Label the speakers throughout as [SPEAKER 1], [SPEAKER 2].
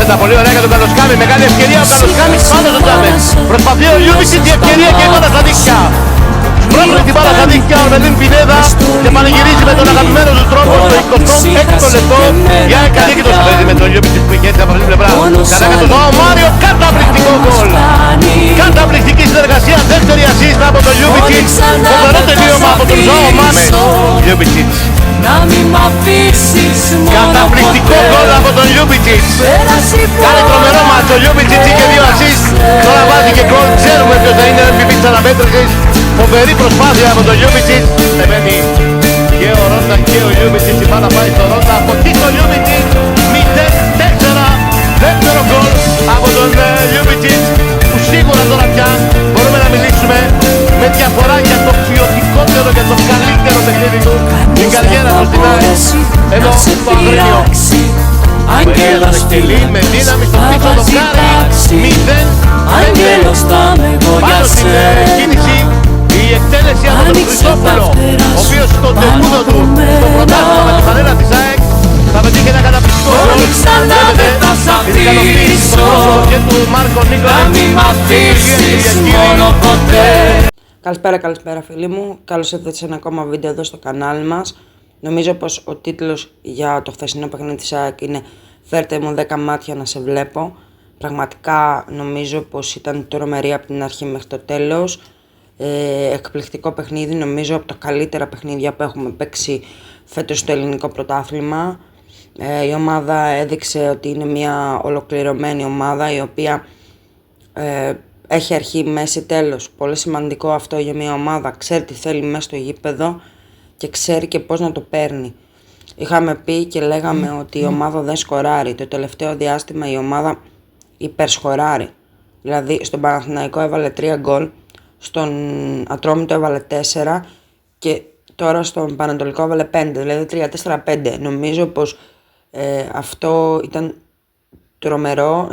[SPEAKER 1] Άμεσα, πολύ ωραία για τον Καλοσκάμι. Μεγάλη ευκαιρία ο Καλοσκάμις πάνω στον Τζάμεν. Προσπαθεί ο Λιούμπιτσιτς, η ευκαιρία και η μπάλα στα δίχτυα. Σπρώχνει την μπάλα στα δίχτυα ο Νελίν Πινέδα και πανηγυρίζει με τον αγαπημένο του τρόπο στο 26ο λεπτό. Για καλή και το συμπέζει με τον Λιούμπιτσιτς που είχε έτσι από αυτή την πλευρά. Κατά το Ζωάο Μάριο, καταπληκτικό γκολ. Καταπληκτική συνεργασία, δεύτερη ασίστα από τον Λιούμπιτσιτς. Φοβερό τελείωμα από τον Ζωάο Μάριο. Λιούμπιτσιτς. Καταπληκτικό γκολ από τον Λιούμπιτσιτς. Κάνει τρομερό μάτσο, ο Λιούμπιτσιτς είχε 2 ασίστ. Τώρα βάζει και γκολ, ξέρουμε ποιος θα είναι MVP της αναμέτρησης. Φοβερή προσπάθεια από τον Λιούμπιτσιτς. Δεμένει και ο Ρόντα και ο Λιούμπιτσιτς. Η μπάλα πάει στο Ρόντα, από εκεί στο Λιούμπιτσιτς. 0-4, δεύτερο γκολ από τον Λιούμπιτσιτς. Που σίγουρα τώρα πια μπορούμε να μιλήσουμε με διαφορά για το ποιοτικότερο και το καλύτερο παιχνίδι του. Την καριέρα του στην ΑΕΚ, εδώ στο Αγρίνιο. Μερία θα στείλει με δύναμη στο πίσω δοκάρι. 0-5. Πάνω στην κίνηση η εκτέλεση από τον Χριστόφυλλο, ο οποίος στο τεμπούτο του στο πρωτάθλημα με τη φανέλα της ΑΕΚ θα πετύχει ένα καταπληκτικό γκολ. Βλέπετε την ικανοποίηση στο πρόσωπο και του Μάρκο Νίκολας.
[SPEAKER 2] Καλησπέρα φίλοι μου, καλώς ήρθατε σε ένα ακόμα βίντεο εδώ στο κανάλι μας. Νομίζω πως ο τίτλος για το χθεσινό παιχνίδι της ΑΕΚ είναι «Φέρτε μου 10 μάτια να σε βλέπω». Πραγματικά νομίζω πως ήταν τρομερή από την αρχή μέχρι το τέλος. Εκπληκτικό παιχνίδι, νομίζω από τα καλύτερα παιχνίδια που έχουμε παίξει φέτος στο ελληνικό πρωτάθλημα. Η ομάδα έδειξε ότι είναι μια ολοκληρωμένη ομάδα η οποία έχει αρχή, μέση, τέλος. Πολύ σημαντικό αυτό για μια ομάδα. Ξέρει τι θέλει μέσα στο γήπεδο και ξέρει και πώς να το παίρνει. Είχαμε πει και λέγαμε ότι η ομάδα δεν σκοράρει. Το τελευταίο διάστημα η ομάδα υπερσκοράρει. Δηλαδή στον Παναθηναϊκό έβαλε 3 γκολ, στον Ατρόμητο έβαλε 4 και τώρα στον Πανατολικό έβαλε 5, δηλαδή 3-4-5. Νομίζω πως αυτό ήταν τρομερό.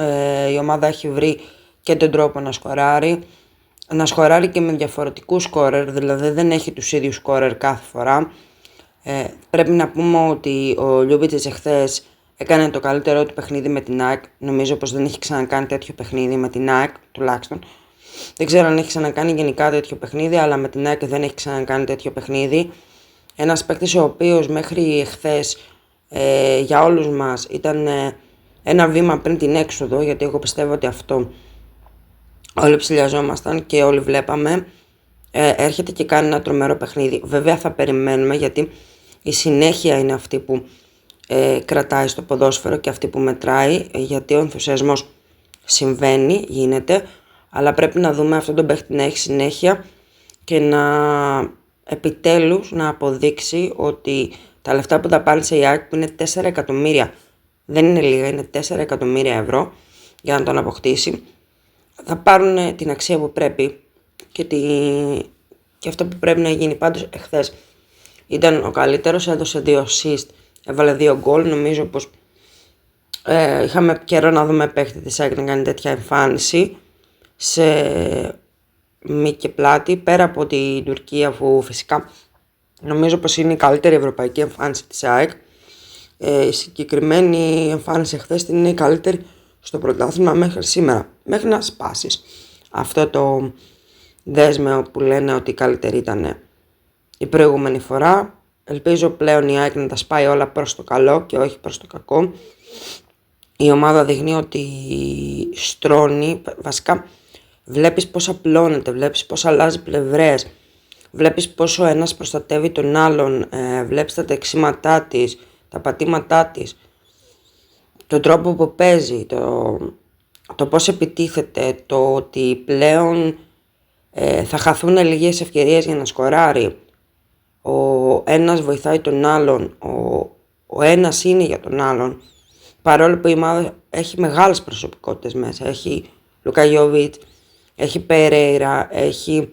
[SPEAKER 2] Η ομάδα έχει βρει και τον τρόπο να σκοράρει και με διαφορετικούς σκόρερ, δηλαδή δεν έχει τους ίδιους σκόρερ κάθε φορά. Πρέπει να πούμε ότι ο Λιούμπιτσιτς εχθές έκανε το καλύτερό του παιχνίδι με την ΑΕΚ. Νομίζω πως δεν έχει ξανακάνει τέτοιο παιχνίδι με την ΑΕΚ τουλάχιστον. Δεν ξέρω αν έχει ξανακάνει γενικά τέτοιο παιχνίδι, αλλά με την ΑΕΚ δεν έχει ξανακάνει τέτοιο παιχνίδι. Ένας παίκτης ο οποίος μέχρι εχθές για όλους μας ήταν ένα βήμα πριν την έξοδο, γιατί εγώ πιστεύω ότι αυτό όλοι ψηλιαζόμασταν και όλοι βλέπαμε. Έρχεται και κάνει ένα τρομερό παιχνίδι. Βέβαια θα περιμένουμε, γιατί η συνέχεια είναι αυτή που κρατάει στο ποδόσφαιρο και αυτή που μετράει, γιατί ο ενθουσιασμός συμβαίνει, γίνεται, αλλά πρέπει να δούμε αυτόν τον παίχτη να έχει συνέχεια και να επιτέλους να αποδείξει ότι τα λεφτά που θα πάρει σε ΑΕΚ, που είναι 4 εκατομμύρια, δεν είναι λίγα, είναι 4 εκατομμύρια ευρώ για να τον αποκτήσει, θα πάρουν την αξία που πρέπει και αυτό που πρέπει να γίνει. Πάντως εχθές ήταν ο καλύτερος, έδωσε 2 assist, έβαλε 2 γκολ. Νομίζω πως είχαμε καιρό να δούμε παίχτη της ΑΕΚ να κάνει τέτοια εμφάνιση σε μη και πλάτη, πέρα από την Τουρκία, αφού φυσικά νομίζω πως είναι η καλύτερη ευρωπαϊκή εμφάνιση της ΑΕΚ. Η συγκεκριμένη εμφάνιση εχθές είναι η καλύτερη στο πρωτάθλημα μέχρι σήμερα, μέχρι να σπάσεις αυτό το δέσμεο που λένε ότι η καλύτερη ήταν η προηγούμενη φορά. Ελπίζω πλέον η ΑΕΚ να τα σπάει όλα προς το καλό και όχι προς το κακό. Η ομάδα δείχνει ότι στρώνει, βασικά βλέπεις πως απλώνεται, βλέπεις πως αλλάζει πλευρές, βλέπεις πως ο ένας προστατεύει τον άλλον, βλέπεις τα τεξίματά της, τα πατήματά της, τον τρόπο που παίζει, το πώς επιτίθεται, το ότι πλέον θα χαθούν λίγες ευκαιρίες για να σκοράρει. Ο ένας βοηθάει τον άλλον, ο ένας είναι για τον άλλον, παρόλο που η ομάδα έχει μεγάλες προσωπικότητες μέσα. Έχει Λούκα Γιόβιτς, έχει Περέιρα, έχει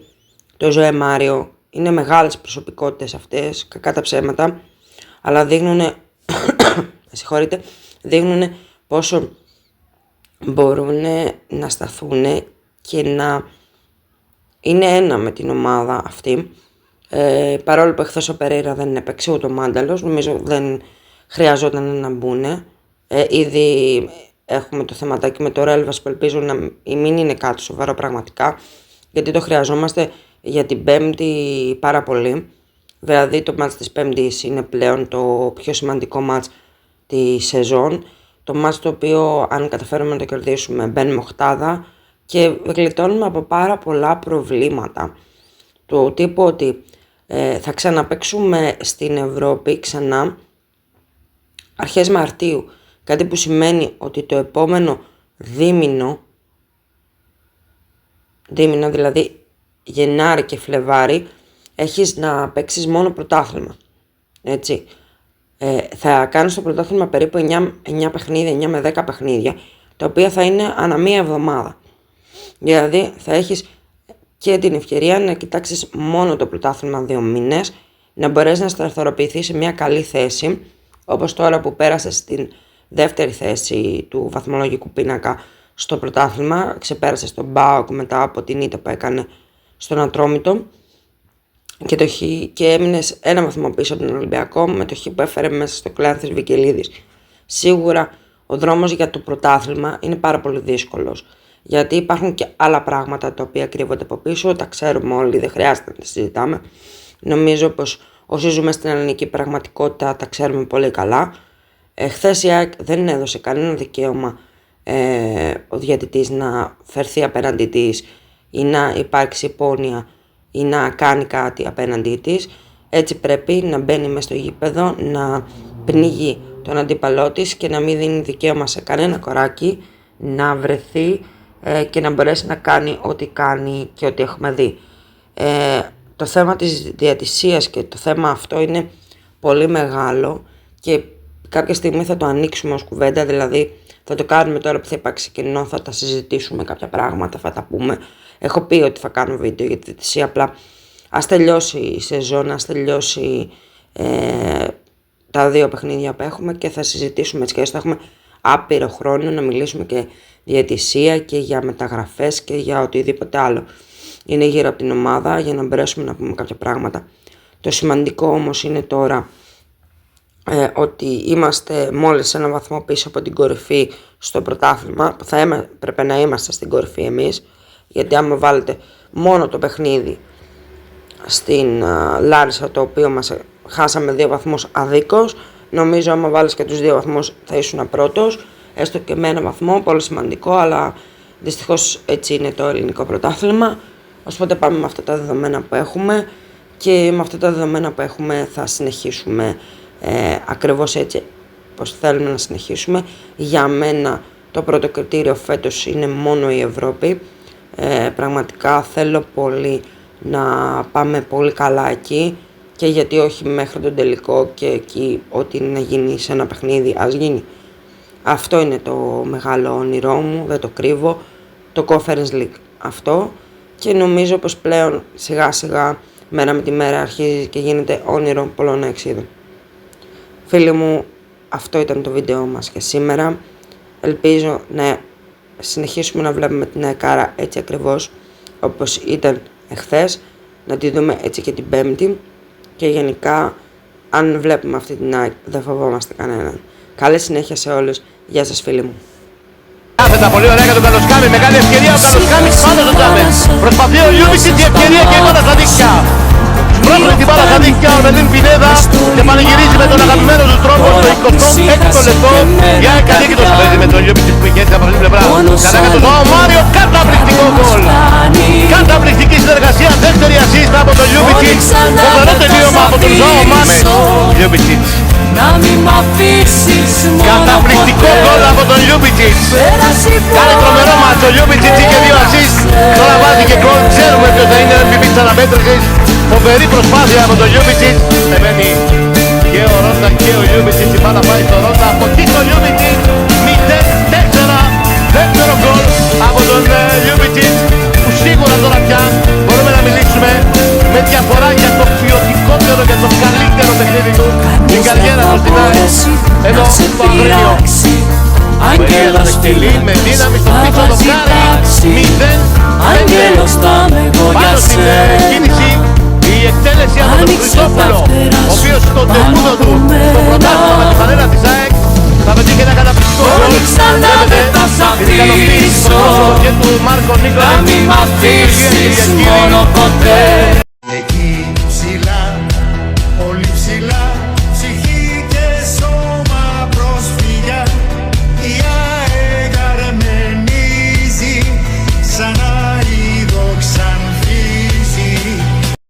[SPEAKER 2] το Ζωέ Μάριο. Είναι μεγάλες προσωπικότητες αυτές, κακά τα ψέματα, αλλά δείχνουν πόσο μπορούν να σταθούν και να είναι ένα με την ομάδα αυτή. Παρόλο που εχθές ο Περέιρα δεν έπαιξε, ούτε ο Μάνταλος, νομίζω δεν χρειαζόταν να μπουν. Ήδη έχουμε το θεματάκι με το Ρέλβας που ελπίζω να μην είναι κάτι σοβαρό πραγματικά, γιατί το χρειαζόμαστε για την Πέμπτη πάρα πολύ. Δηλαδή το μάτς της Πέμπτης είναι πλέον το πιο σημαντικό μάτς τη σεζόν. Το μάτς το οποίο αν καταφέρουμε να το κερδίσουμε μπαίνουμε οκτάδα και γλιτώνουμε από πάρα πολλά προβλήματα. Το τύπο ότι θα ξαναπαίξουμε στην Ευρώπη ξανά αρχές Μαρτίου, κάτι που σημαίνει ότι το επόμενο δίμηνο δηλαδή Γενάρη και Φλεβάρη, έχεις να παίξεις μόνο πρωτάθλημα, έτσι. Θα κάνεις το πρωτάθλημα περίπου 9 παιχνίδια, 9 με 10 παιχνίδια, τα οποία θα είναι ανά μία εβδομάδα. Δηλαδή θα έχεις και την ευκαιρία να κοιτάξεις μόνο το πρωτάθλημα 2 μήνες, να μπορέσεις να σταθεροποιηθείς σε μια καλή θέση, όπως τώρα που πέρασες στην δεύτερη θέση του βαθμολογικού πίνακα στο πρωτάθλημα, ξεπέρασες τον ΠΑΟΚ μετά από την ήττα που έκανε στον Ατρόμητο και έμεινες ένα βαθμό πίσω από τον Ολυμπιακό με το χ που έφερε μέσα στο Κλάνθης Βικελίδης. Σίγουρα ο δρόμος για το πρωτάθλημα είναι πάρα πολύ δύσκολος, γιατί υπάρχουν και άλλα πράγματα τα οποία κρύβονται από πίσω, τα ξέρουμε όλοι, δεν χρειάζεται να τα συζητάμε. Νομίζω πως όσοι ζούμε στην ελληνική πραγματικότητα τα ξέρουμε πολύ καλά. Χθες η ΑΕΚ δεν έδωσε κανένα δικαίωμα ο διαιτητής να φερθεί απέναντί της ή να υπάρξει υπόνοια ή να κάνει κάτι απέναντί της. Έτσι πρέπει να μπαίνει μες στο γήπεδο, να πνίγει τον αντίπαλό της και να μην δίνει δικαίωμα σε κανένα κοράκι να βρεθεί και να μπορέσει να κάνει ό,τι κάνει και ό,τι έχουμε δει. Το θέμα της διαιτησίας και το θέμα αυτό είναι πολύ μεγάλο και κάποια στιγμή θα το ανοίξουμε ως κουβέντα, δηλαδή θα το κάνουμε τώρα που θα υπάρξει κοινό, θα τα συζητήσουμε κάποια πράγματα, θα τα πούμε. Έχω πει ότι θα κάνω βίντεο για τη διαιτησία, απλά ας τελειώσει η σεζόν, ας τελειώσει τα 2 παιχνίδια που έχουμε και θα συζητήσουμε έτσι και θα έχουμε άπειρο χρόνο να μιλήσουμε και διαιτησία και για μεταγραφές και για οτιδήποτε άλλο είναι γύρω από την ομάδα για να μπορέσουμε να πούμε κάποια πράγματα. Το σημαντικό όμως είναι τώρα ότι είμαστε μόλις ένα βαθμό πίσω από την κορυφή στο πρωτάθλημα, που θα έπρεπε να είμαστε στην κορυφή εμείς, γιατί άμα βάλετε μόνο το παιχνίδι στην Λάρισα, το οποίο μας χάσαμε 2 βαθμούς αδίκως, νομίζω άμα βάλεις και τους 2 βαθμούς θα ήσουν πρώτος, έστω και με 1 βαθμό, πολύ σημαντικό, αλλά δυστυχώς έτσι είναι το ελληνικό πρωτάθλημα. Οπότε πάμε με αυτά τα δεδομένα που έχουμε και με αυτά τα δεδομένα που έχουμε θα συνεχίσουμε ακριβώς έτσι πως θέλουμε να συνεχίσουμε. Για μένα το πρώτο κριτήριο φέτος είναι μόνο η Ευρώπη. Πραγματικά θέλω πολύ να πάμε πολύ καλά εκεί και γιατί όχι μέχρι τον τελικό και εκεί ό,τι είναι να γίνει σε ένα παιχνίδι ας γίνει. Αυτό είναι το μεγάλο όνειρό μου, δεν το κρύβω, το Conference League αυτό, και νομίζω πως πλέον σιγά σιγά μέρα με τη μέρα αρχίζει και γίνεται όνειρο πολλών εξίδων. Φίλοι μου, αυτό ήταν το βίντεο μας και σήμερα. Ελπίζω να συνεχίσουμε να βλέπουμε την ΕΚΑΡΑ έτσι ακριβώς όπως ήταν εχθές, να τη δούμε έτσι και την Πέμπτη και γενικά αν βλέπουμε αυτή την ΑΕΚ δεν φοβόμαστε κανέναν. Καλή συνέχεια σε όλους. Γεια σας φίλοι μου.
[SPEAKER 1] Κάθετα πολύ ωραία για τον Καλοσκάμι, μεγάλη ευκαιρία ο Καλοσκάμις πάνω στον Τζάμεν. Προσπαθεί ο Λιούμπιτσιτς, η ευκαιρία και η μπάλα στα δίχτυα. Σπρώχνει την μπάλα στα δίχτυα ο Μελίν Πινέδα και πανηγυρίζει με τον αγαπημένο του τρόπο στο 26ο λεπτό. Η ΑΕΚ ανήκει το συμπέζι με τον Λιούμπιτσιτς που είχε έτσι από την πλευρά. Καλά για τον Ζωάο Μάριο, καταπληκτικό γκολ. Καταπληκτική συνεργασία, δεύτερη ασίστα από τον Λιούμπιτσιτς. Φοβερό τελείωμα από τον Ζωάο Μάριο. Λιούμπιτσιτς. Καταπληκτικό γκολ από τον Λιούμπιτσιτς. Κάνει τρομερό μάτσο, ο Λιούμπιτσιτς είχε 2 ασίστ. Τώρα βάζει και γκολ, ξέρουμε ποιος θα είναι MVP της αναμέτρησης. Φοβερή προσπάθεια από τον Λιούμπιτσιτς. Εμένει και ο Ρόντα και ο Λιούμπιτσιτς, η μπάλα πάει στο Ρόντα. Από εκεί στο Λιούμπιτσιτς, 0-4. Δεύτερο γκολ από τον Λιούμπιτσιτς, που σίγουρα τώρα πια μπορούμε να μιλήσουμε με διαφορά για το ποιοτικότερο και το καλύτερο παιχνίδι του την καριέρα του στην ΑΕΚ. Εδώ στο Αγρίνιο που έδανε στυλή με δύναμη στο πίσω δοκάρι. 0-5 πάνω στην κίνηση. Η εκτέλεση από τον Χριστόπουλο, ο οποίος στο τεπούδο του στο πρωτάθλημα με τη φανέλα της ΑΕΚ Θα πετύχει ένα καταπληκτικό γκολ.
[SPEAKER 3] Ξανά δεν θα σ'
[SPEAKER 1] Την ικανοποίηση στο
[SPEAKER 3] αφήσω,
[SPEAKER 1] πρόσωπο και του Μάρκο Νίκολα.
[SPEAKER 3] να μη μ' αφήσεις